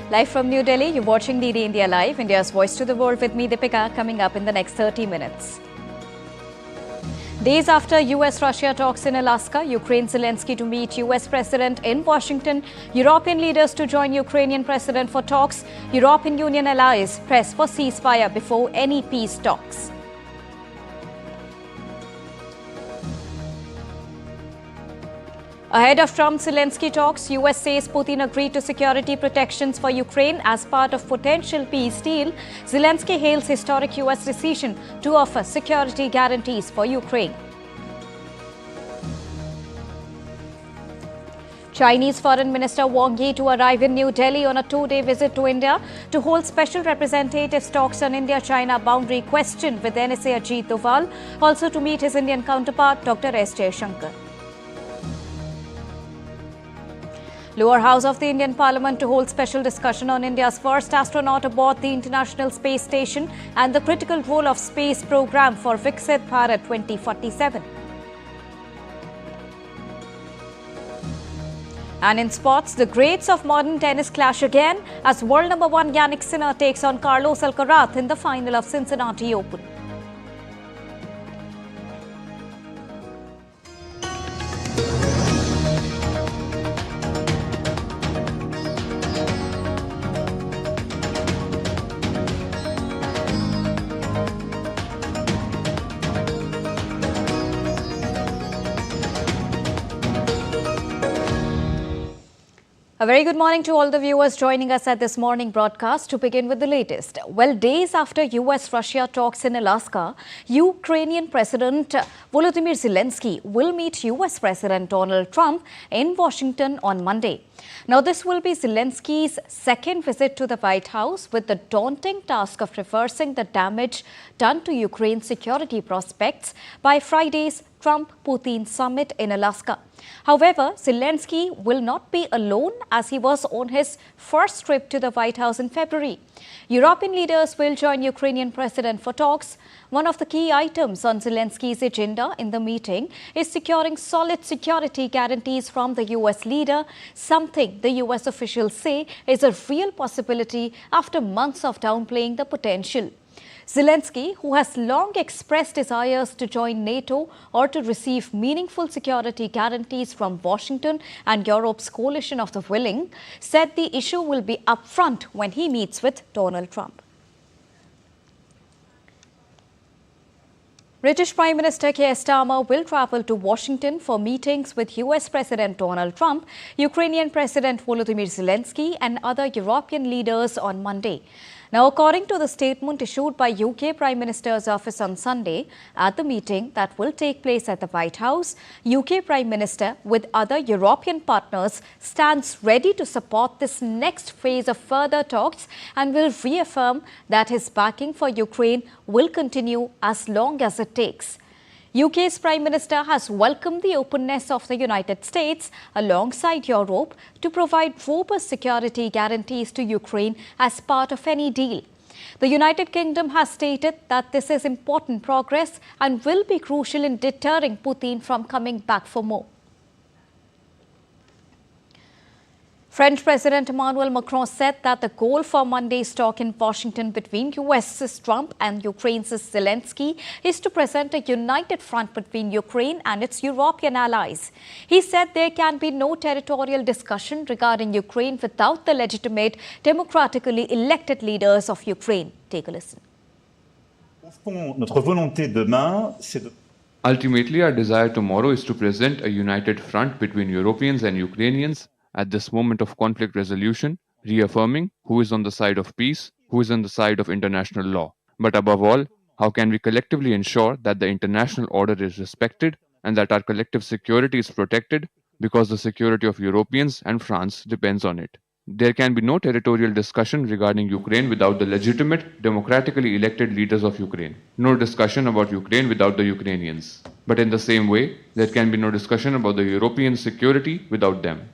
Live from New Delhi, you're watching DD India Live, India's voice to the world with me, Deepika, coming up in the next 30 minutes. Days after US-Russia talks in Alaska, Zelenskyy to meet US President in Washington, European leaders to join Ukrainian President for talks, European Union allies press for ceasefire before any peace talks. Ahead of Trump-Zelenskyy talks, US says Putin agreed to security protections for Ukraine as part of potential peace deal. Zelenskyy hails historic US decision to offer security guarantees for Ukraine. Chinese Foreign Minister Wang Yi to arrive in New Delhi on a two-day visit to India to hold special representatives talks on India-China boundary question with NSA Ajit Doval, also to meet his Indian counterpart Dr. S. Jaishankar. Lower House of the Indian Parliament to hold special discussion on India's first astronaut aboard the International Space Station and the critical role of space program for Viksit Bharat 2047. And in sports, the greats of modern tennis clash again as world number 1 Yannick Sinner takes on Carlos Alcaraz in the final of Cincinnati Open. A very good morning to all the viewers joining us at this morning broadcast. To begin with the latest. Well, days after US-Russia talks in Alaska, Ukrainian President Volodymyr Zelenskyy will meet US President Donald Trump in Washington on Monday. Now, this will be Zelenskyy's second visit to the White House with the daunting task of reversing the damage done to Ukraine's security prospects by Friday's Trump-Putin summit in Alaska. However, Zelenskyy will not be alone as he was on his first trip to the White House in February. European leaders will join Ukrainian president for talks. One of the key items on Zelenskyy's agenda in the meeting is securing solid security guarantees from the US leader, something the US officials say is a real possibility after months of downplaying the potential. Zelenskyy, who has long expressed desires to join NATO or to receive meaningful security guarantees from Washington and Europe's coalition of the willing, said the issue will be upfront when he meets with Donald Trump. British Prime Minister Keir Starmer will travel to Washington for meetings with US President Donald Trump, Ukrainian President Volodymyr Zelenskyy and other European leaders on Monday. Now, according to the statement issued by UK Prime Minister's office on Sunday, at the meeting that will take place at the White House, UK Prime Minister with other European partners stands ready to support this next phase of further talks and will reaffirm that his backing for Ukraine will continue as long as it takes. UK's Prime Minister has welcomed the openness of the United States alongside Europe to provide robust security guarantees to Ukraine as part of any deal. The United Kingdom has stated that this is important progress and will be crucial in deterring Putin from coming back for more. French President Emmanuel Macron said that the goal for Monday's talk in Washington between US's Trump and Ukraine's Zelenskyy is to present a united front between Ukraine and its European allies. He said there can be no territorial discussion regarding Ukraine without the legitimate, democratically elected leaders of Ukraine. Take a listen. Ultimately, our desire tomorrow is to present a united front between Europeans and Ukrainians at this moment of conflict resolution, reaffirming who is on the side of peace, who is on the side of international law. But above all, how can we collectively ensure that the international order is respected and that our collective security is protected because the security of Europeans and France depends on it. There can be no territorial discussion regarding Ukraine without the legitimate, democratically elected leaders of Ukraine. No discussion about Ukraine without the Ukrainians. But in the same way, there can be no discussion about the European security without them.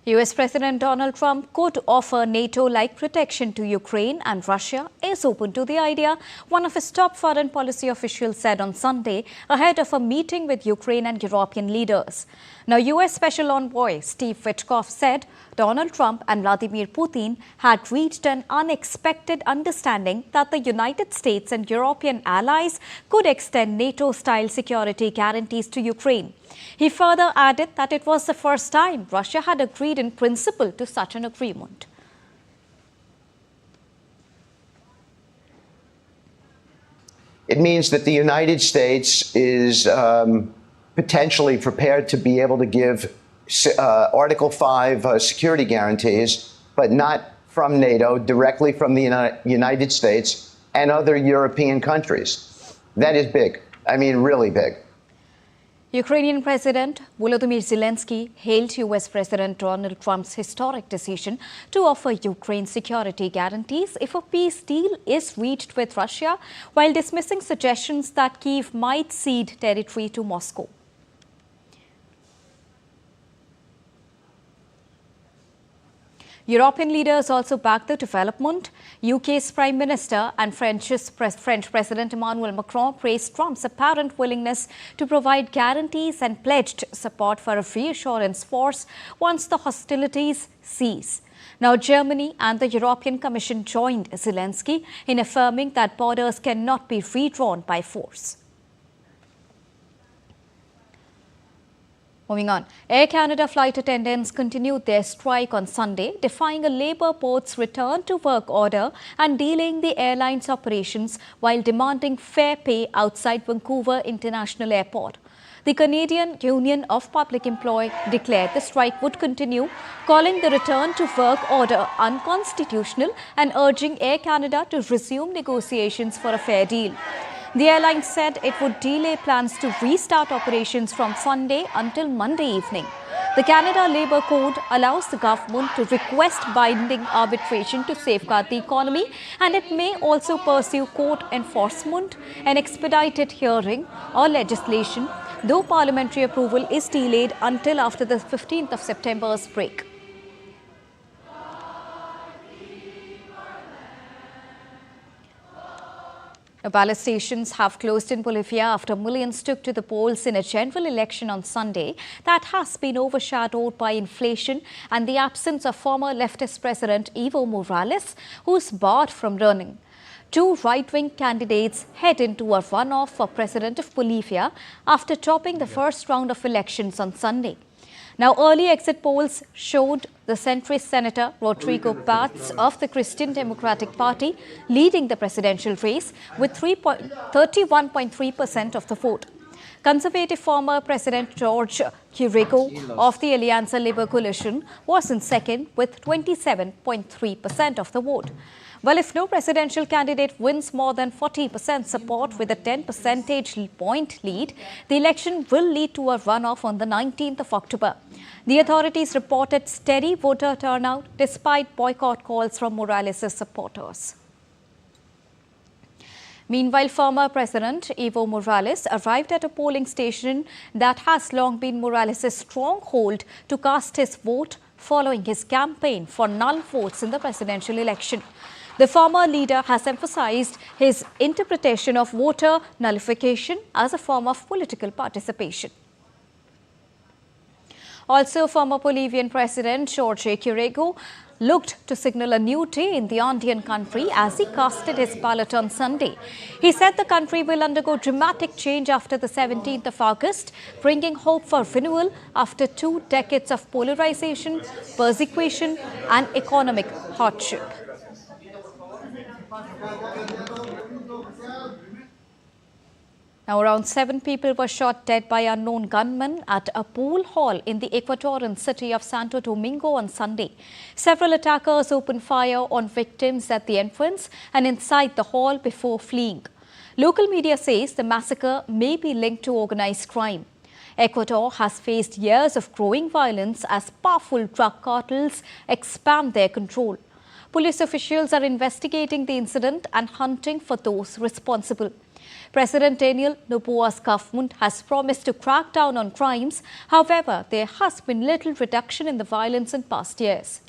US President Donald Trump could offer NATO-like protection to Ukraine, and Russia is open to the idea, one of his top foreign policy officials said on Sunday ahead of a meeting with Ukraine and European leaders. Now, U.S. Special Envoy Steve Witkoff said Donald Trump and Vladimir Putin had reached an unexpected understanding that the United States and European allies could extend NATO-style security guarantees to Ukraine. He further added that it was the first time Russia had agreed in principle to such an agreement. It means that the United States is potentially prepared to be able to give Article 5 security guarantees, but not from NATO, directly from the United States and other European countries. That is big. I mean, really big. Ukrainian President Volodymyr Zelenskyy hailed U.S. President Donald Trump's historic decision to offer Ukraine security guarantees if a peace deal is reached with Russia, while dismissing suggestions that Kyiv might cede territory to Moscow. European leaders also backed the development. UK's Prime Minister and French President Emmanuel Macron praised Trump's apparent willingness to provide guarantees and pledged support for a reassurance force once the hostilities cease. Now, Germany and the European Commission joined Zelenskyy in affirming that borders cannot be redrawn by force. Moving on, Air Canada flight attendants continued their strike on Sunday, defying a Labour Board's return to work order and delaying the airline's operations while demanding fair pay outside Vancouver International Airport. The Canadian Union of Public Employees declared the strike would continue, calling the return to work order unconstitutional and urging Air Canada to resume negotiations for a fair deal. The airline said it would delay plans to restart operations from Sunday until Monday evening. The Canada Labour Code allows the government to request binding arbitration to safeguard the economy, and it may also pursue court enforcement, an expedited hearing or legislation, though parliamentary approval is delayed until after the 15th of September's break. Ballot stations have closed in Bolivia after millions took to the polls in a general election on Sunday that has been overshadowed by inflation and the absence of former leftist President Evo Morales, who is barred from running. Two right-wing candidates head into a runoff for President of Bolivia after topping the first round of elections on Sunday. Now, early exit polls showed the centrist Senator Rodrigo Paz of the Christian Democratic Party leading the presidential race with 31.3% of the vote. Conservative former President George Chirico of the Alianza Labour Coalition was in second with 27.3% of the vote. Well, if no presidential candidate wins more than 40% support with a 10 percentage point lead, the election will lead to a runoff on the 19th of October. The authorities reported steady voter turnout despite boycott calls from Morales' supporters. Meanwhile, former President Evo Morales arrived at a polling station that has long been Morales' stronghold to cast his vote following his campaign for null votes in the presidential election. The former leader has emphasized his interpretation of voter nullification as a form of political participation. Also, former Bolivian President Jorge Chirico looked to signal a new day in the Andean country as he casted his ballot on Sunday. He said the country will undergo dramatic change after the 17th of August, bringing hope for renewal after 2 decades of polarization, persecution and economic hardship. Now, around 7 people were shot dead by unknown gunmen at a pool hall in the Ecuadorian city of Santo Domingo on Sunday. Several attackers opened fire on victims at the entrance and inside the hall before fleeing. Local media says the massacre may be linked to organized crime. Ecuador has faced years of growing violence as powerful drug cartels expand their control. Police officials are investigating the incident and hunting for those responsible. President Daniel Noboa's government has promised to crack down on crimes. However, there has been little reduction in the violence in past years.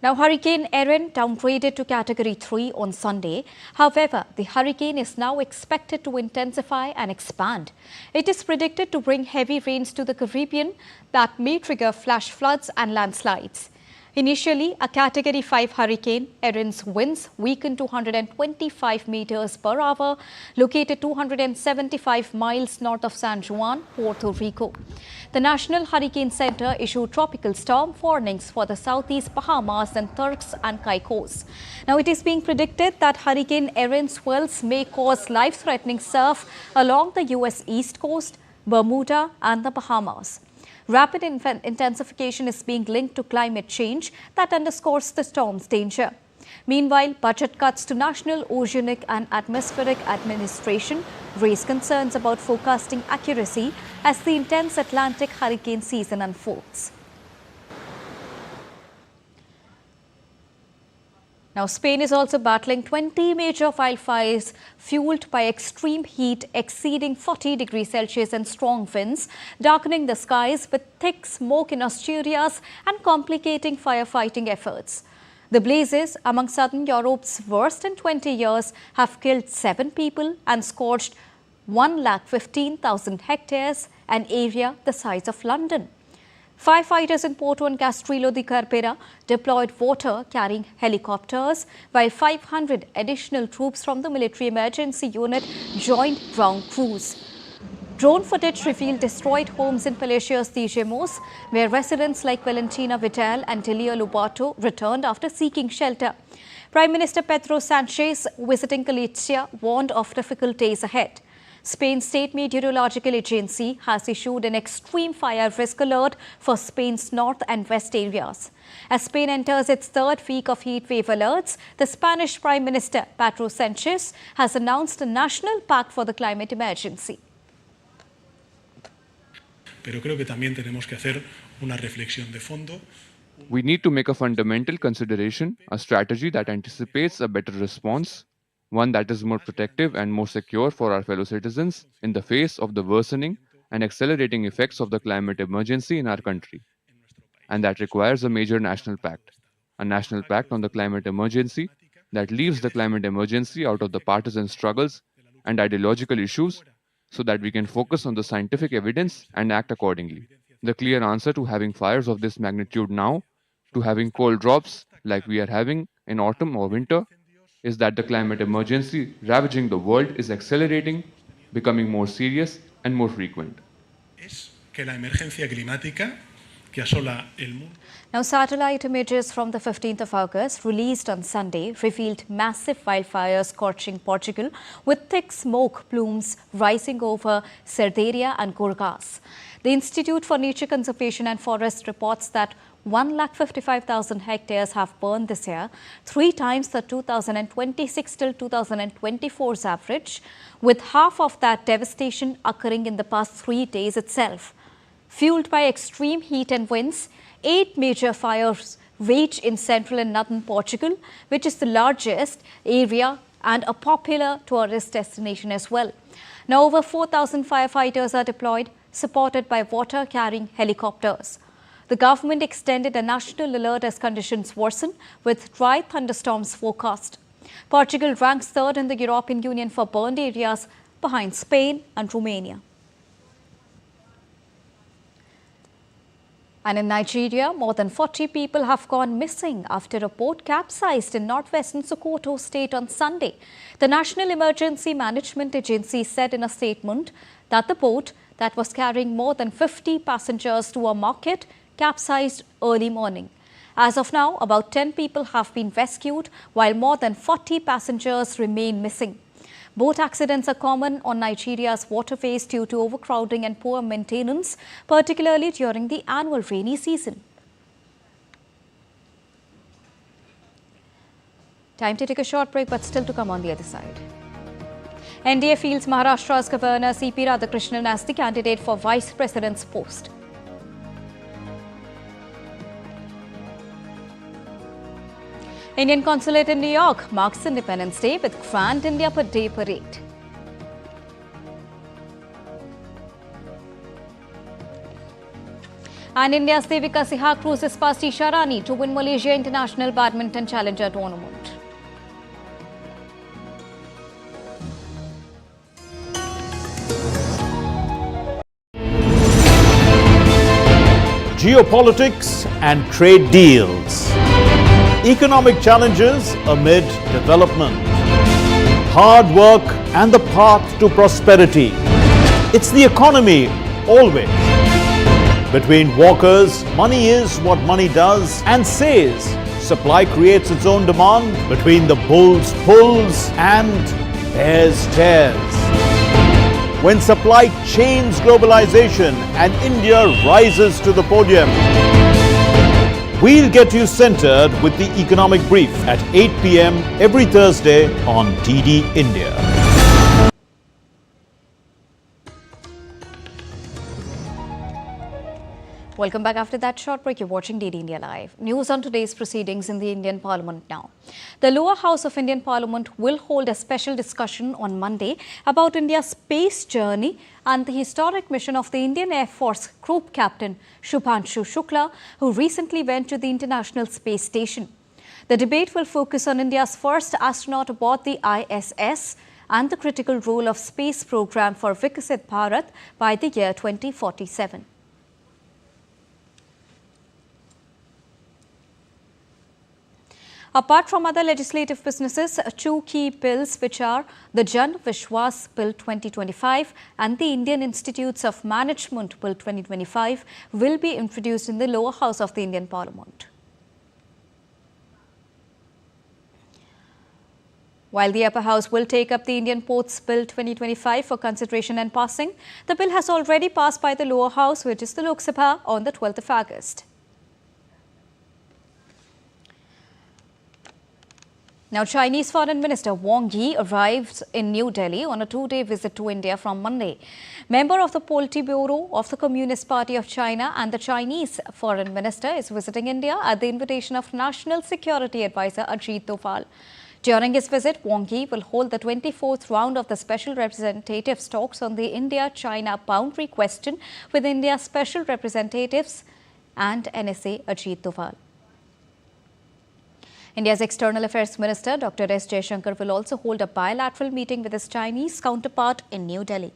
Now, Hurricane Erin downgraded to Category 3 on Sunday. However, the hurricane is now expected to intensify and expand. It is predicted to bring heavy rains to the Caribbean that may trigger flash floods and landslides. Initially, a Category 5 hurricane, Erin's winds weakened to 125 meters per hour, located 275 miles north of San Juan, Puerto Rico. The National Hurricane Center issued tropical storm warnings for the southeast Bahamas and Turks and Caicos. Now, it is being predicted that Hurricane Erin's swells may cause life-threatening surf along the U.S. East Coast, Bermuda and the Bahamas. Rapid intensification is being linked to climate change that underscores the storm's danger. Meanwhile, budget cuts to National Oceanic and Atmospheric Administration raise concerns about forecasting accuracy as the intense Atlantic hurricane season unfolds. Now, Spain is also battling 20 major wildfires fueled by extreme heat exceeding 40 degrees Celsius and strong winds, darkening the skies with thick smoke in Asturias and complicating firefighting efforts. The blazes, among southern Europe's worst in 20 years, have killed 7 people and scorched 115,000 hectares, an area the size of London. Firefighters in Porto and Castrillo de Carpera deployed water-carrying helicopters, while 500 additional troops from the military emergency unit joined ground crews. Drone footage revealed destroyed homes in Palacios de Gemos, where residents like Valentina Vital and Delia Lobato returned after seeking shelter. Prime Minister Pedro Sanchez, visiting Galicia, warned of difficult days ahead. Spain's State Meteorological Agency has issued an extreme fire risk alert for Spain's north and west areas. As Spain enters its third week of heat wave alerts, the Spanish Prime Minister Pedro Sanchez has announced a national pact for the climate emergency. Pero creo que también tenemos que hacer una reflexión de fondo. We need to make a fundamental consideration, a strategy that anticipates a better response, one that is more protective and more secure for our fellow citizens in the face of the worsening and accelerating effects of the climate emergency in our country. And that requires a major national pact, a national pact on the climate emergency that leaves the climate emergency out of the partisan struggles and ideological issues so that we can focus on the scientific evidence and act accordingly. The clear answer to having fires of this magnitude now, to having cold drops like we are having in autumn or winter, is that the climate emergency ravaging the world is accelerating, becoming more serious and more frequent. Es que la emergencia climática que asola el mundo. Now, satellite images from the 15th of August released on Sunday revealed massive wildfires scorching Portugal with thick smoke plumes rising over Cerdeira and Gorgas. The Institute for Nature Conservation and Forest reports that 155,000 hectares have burned this year, 3 times the 2026 till 2024's average, with half of that devastation occurring in the past 3 days itself. Fueled by extreme heat and winds, 8 major fires rage in central and northern Portugal, which is the largest area and a popular tourist destination as well. Now, over 4,000 firefighters are deployed, supported by water-carrying helicopters. The government extended a national alert as conditions worsen, with dry thunderstorms forecast. Portugal ranks third in the European Union for burned areas, behind Spain and Romania. And in Nigeria, more than 40 people have gone missing after a boat capsized in northwestern Sokoto state on Sunday. The National Emergency Management Agency said in a statement that the boat that was carrying more than 50 passengers to a market capsized early morning. As of now, about 10 people have been rescued, while more than 40 passengers remain missing. Boat accidents are common on Nigeria's waterways due to overcrowding and poor maintenance, particularly during the annual rainy season. Time to take a short break, but still to come on the other side. NDA fields Maharashtra's Governor C.P. Radhakrishnan as the candidate for Vice President's post. Indian Consulate in New York marks Independence Day with Grand India Day Parade. And India's Devika Sihag cruises past Isha Rani to win Malaysia International Badminton Challenger Tournament. Geopolitics and trade deals. Economic challenges amid development. Hard work and the path to prosperity. It's the economy always. Between walkers, money is what money does and says. Supply creates its own demand. Between the bulls pulls and bears tears. When supply chains globalization and India rises to the podium. We'll get you centered with the economic brief at 8 p.m. every Thursday on DD India. Welcome back after that short break. You're watching DD India Live. News on today's proceedings in the Indian Parliament now. The lower house of Indian Parliament will hold a special discussion on Monday about India's space journey and the historic mission of the Indian Air Force Group Captain Shubhanshu Shukla, who recently went to the International Space Station. The debate will focus on India's first astronaut aboard the ISS and the critical role of space program for Viksit Bharat by the year 2047. Apart from other legislative businesses, two key bills, which are the Jan Vishwas Bill 2025 and the Indian Institutes of Management Bill 2025, will be introduced in the lower house of the Indian Parliament. While the upper house will take up the Indian Ports Bill 2025 for consideration and passing, the bill has already passed by the lower house, which is the Lok Sabha, on the 12th of August. Now, Chinese Foreign Minister Wang Yi arrives in New Delhi on a two-day visit to India from Monday. Member of the Politburo of the Communist Party of China and the Chinese Foreign Minister is visiting India at the invitation of National Security Advisor Ajit Doval. During his visit, Wang Yi will hold the 24th round of the Special Representatives talks on the India-China boundary question with India's Special Representatives and NSA Ajit Doval. India's External Affairs Minister Dr. S. Jaishankar will also hold a bilateral meeting with his Chinese counterpart in New Delhi.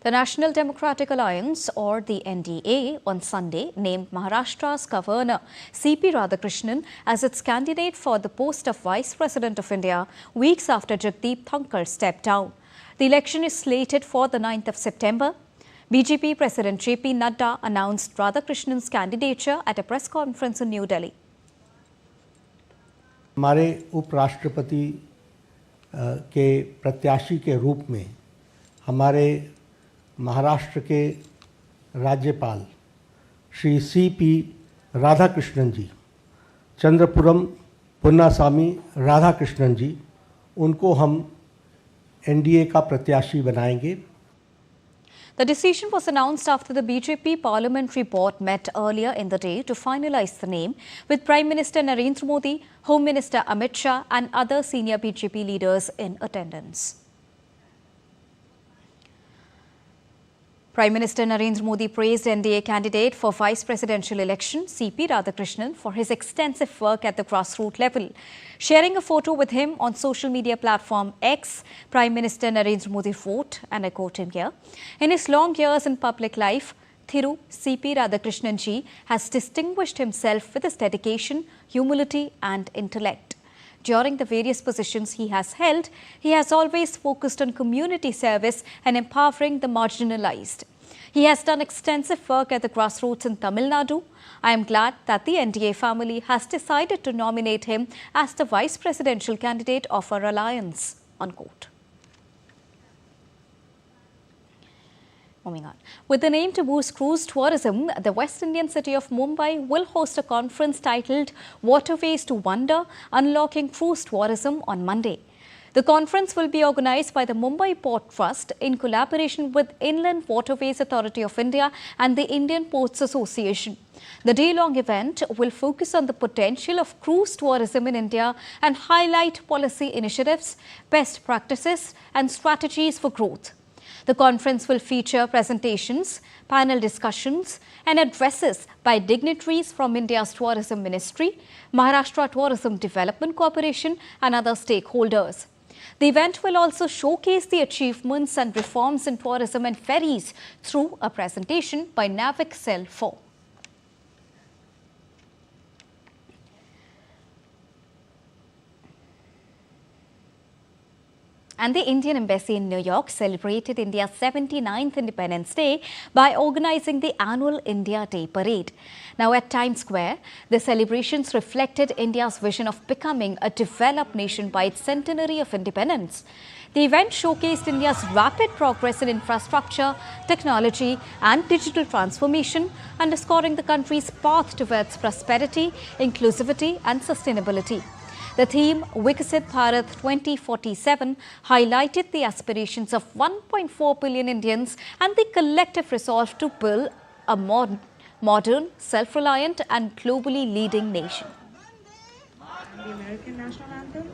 The National Democratic Alliance, or the NDA, on Sunday named Maharashtra's Governor C.P. Radhakrishnan as its candidate for the post of Vice President of India, weeks after Jagdeep Dhankar stepped down. The election is slated for the 9th of September. BJP President J.P. Nadda announced Radhakrishnan's candidature at a press conference in New Delhi. हमारे उपराष्ट्रपति के प्रत्याशी के रूप में हमारे महाराष्ट्र के राज्यपाल श्री C.P. राधाकृष्णन जी, चंद्रपुरम पुन्नास्वामी राधाकृष्णन जी, उनको हम एनडीए का प्रत्याशी बनाएंगे. The decision was announced after the BJP Parliamentary Board met earlier in the day to finalize the name, with Prime Minister Narendra Modi, Home Minister Amit Shah and other senior BJP leaders in attendance. Prime Minister Narendra Modi praised NDA candidate for vice presidential election, C.P. Radhakrishnan, for his extensive work at the grassroots level. Sharing a photo with him on social media platform X, Prime Minister Narendra Modi wrote, and I quote him here, "In his long years in public life, Thiru C.P. Radhakrishnan ji has distinguished himself with his dedication, humility and intellect. During the various positions he has held, he has always focused on community service and empowering the marginalized. He has done extensive work at the grassroots in Tamil Nadu. I am glad that the NDA family has decided to nominate him as the vice presidential candidate of our alliance." Unquote. Moving on. With the aim to boost cruise tourism, the West Indian city of Mumbai will host a conference titled Waterways to Wonder, Unlocking Cruise Tourism on Monday. The conference will be organized by the Mumbai Port Trust in collaboration with Inland Waterways Authority of India and the Indian Ports Association. The day-long event will focus on the potential of cruise tourism in India and highlight policy initiatives, best practices and strategies for growth. The conference will feature presentations, panel discussions and addresses by dignitaries from India's Tourism Ministry, Maharashtra Tourism Development Corporation and other stakeholders. The event will also showcase the achievements and reforms in tourism and ferries through a presentation by Navik Cell 4. And the Indian Embassy in New York celebrated India's 79th Independence Day by organizing the annual India Day Parade. Now at Times Square, the celebrations reflected India's vision of becoming a developed nation by its centenary of independence. The event showcased India's rapid progress in infrastructure, technology and digital transformation, underscoring the country's path towards prosperity, inclusivity and sustainability. The theme, Viksit Bharat 2047, highlighted the aspirations of 1.4 billion Indians and the collective resolve to build a modern, self-reliant and globally leading nation. The American National Anthem.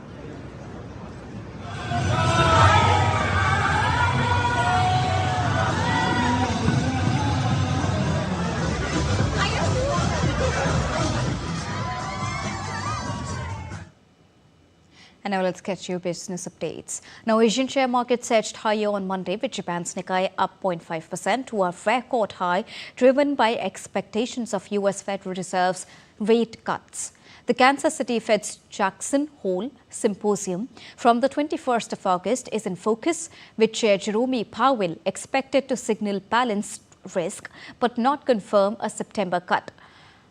And now let's get you business updates. Now, Asian share markets edged higher on Monday, with Japan's Nikkei up 0.5% to a record high, driven by expectations of U.S. Federal Reserve's rate cuts. The Kansas City Fed's Jackson Hole Symposium from the 21st of August is in focus, with Chair Jerome Powell expected to signal balanced risk but not confirm a September cut.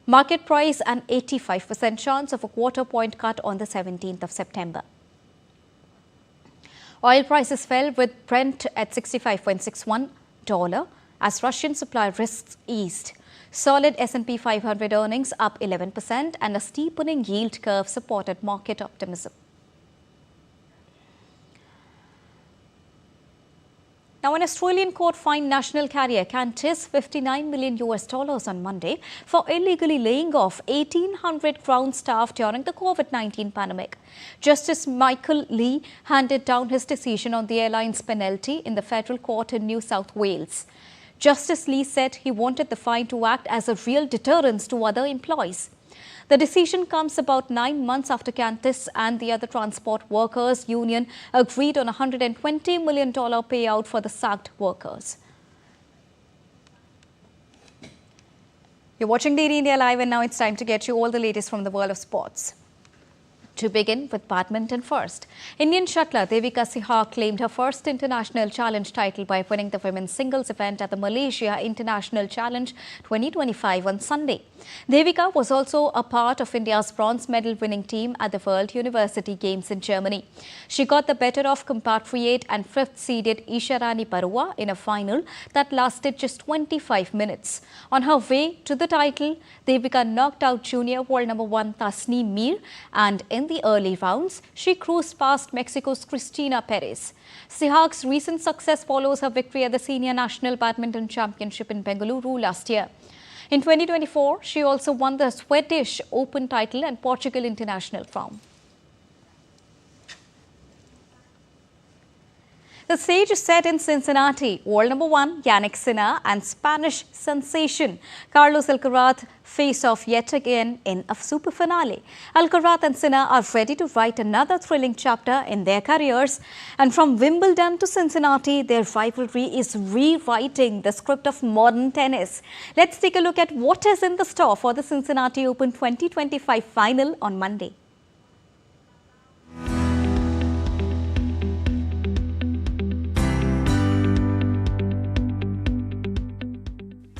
Market price an 85% chance of a quarter-point cut on the 17th of September. Oil prices fell, with Brent at $65.61 as Russian supply risks eased. Solid S&P 500 earnings up 11% and a steepening yield curve supported market optimism. Now, an Australian court fined national carrier Qantas $59 million on Monday for illegally laying off 1,800 ground staff during the COVID-19 pandemic. Justice Michael Lee handed down his decision on the airline's penalty in the federal court in New South Wales. Justice Lee said he wanted the fine to act as a real deterrence to other employees. The decision comes about 9 months after Qantas and the other transport workers union agreed on a $120 million payout for the sacked workers. You're watching ddindia Live, and now it's time to get you all the latest from the world of sports. To begin with badminton first, Indian shuttler Devika Sehwag claimed her first international challenge title by winning the women's singles event at the Malaysia International Challenge 2025 on Sunday. Devika was also a part of India's bronze medal winning team at the World University Games in Germany. She got the better of compatriot and fifth-seeded Isharani Barua in a final that lasted just 25 minutes. On her way to the title, Devika knocked out junior world number 1 Tasneem Mir, and in the early rounds, she cruised past Mexico's Cristina Perez. Sehwag's recent success follows her victory at the Senior National Badminton Championship in Bengaluru last year. In 2024, she also won the Swedish Open title and Portugal International crown. The stage is set in Cincinnati. World number 1 Jannik Sinner and Spanish sensation Carlos Alcaraz face off yet again in a super finale. Alcaraz and Sinner are ready to write another thrilling chapter in their careers. And from Wimbledon to Cincinnati, their rivalry is rewriting the script of modern tennis. Let's take a look at what is in the store for the Cincinnati Open 2025 final on Monday.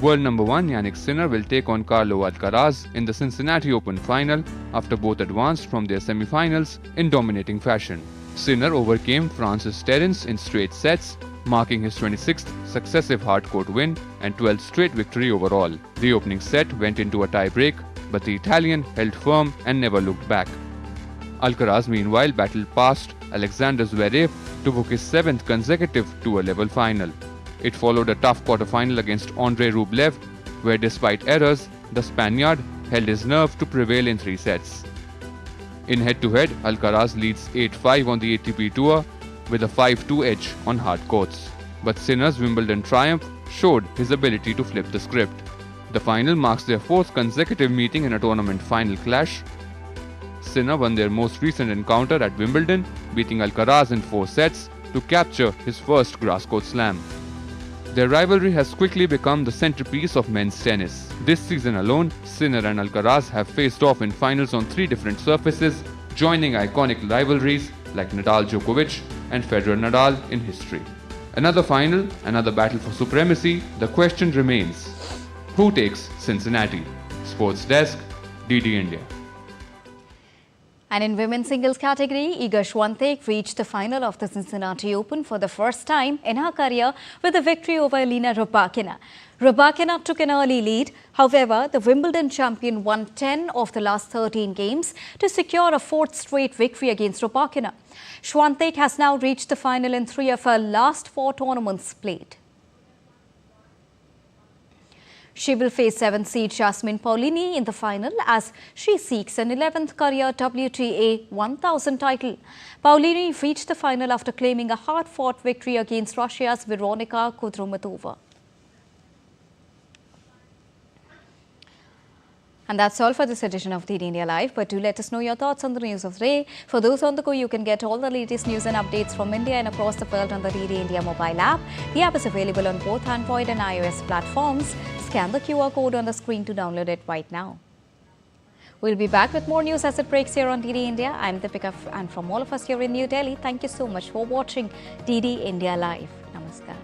World number 1 Jannik Sinner will take on Carlos Alcaraz in the Cincinnati Open final after both advanced from their semi-finals in dominating fashion. Sinner overcame Francis Terence in straight sets, marking his 26th successive hardcourt win and 12th straight victory overall. The opening set went into a tie-break, but the Italian held firm and never looked back. Alcaraz meanwhile battled past Alexander Zverev to book his 7th consecutive tour-level final. It followed a tough quarterfinal against Andrei Rublev, where despite errors, the Spaniard held his nerve to prevail in 3 sets. In head-to-head, Alcaraz leads 8-5 on the ATP Tour with a 5-2 edge on hard courts. But Sinner's Wimbledon triumph showed his ability to flip the script. The final marks their fourth consecutive meeting in a tournament final clash. Sinner won their most recent encounter at Wimbledon, beating Alcaraz in 4 sets to capture his first grass court slam. Their rivalry has quickly become the centerpiece of men's tennis. This season alone, Sinner and Alcaraz have faced off in finals on 3 different surfaces, joining iconic rivalries like Nadal-Djokovic and Federer-Nadal in history. Another final, another battle for supremacy. The question remains, who takes Cincinnati? Sports Desk, DD India. And in women's singles category, Iga Swiatek reached the final of the Cincinnati Open for the first time in her career with a victory over Elena Rybakina. Rybakina took an early lead. However, the Wimbledon champion won 10 of the last 13 games to secure a 4th straight victory against Rybakina. Swiatek has now reached the final in 3 of her last 4 tournaments played. She will face 7th seed Jasmine Paolini in the final as she seeks an 11th career WTA 1000 title. Paolini reached the final after claiming a hard-fought victory against Russia's Veronika Kudermetova. And that's all for this edition of DD India Live. But do let us know your thoughts on the news of the day. For those on the go, you can get all the latest news and updates from India and across the world on the DD India mobile app. The app is available on both Android and iOS platforms. Scan the QR code on the screen to download it right now. We'll be back with more news as it breaks here on DD India. I'm Deepika, and from all of us here in New Delhi, thank you so much for watching DD India Live. Namaskar.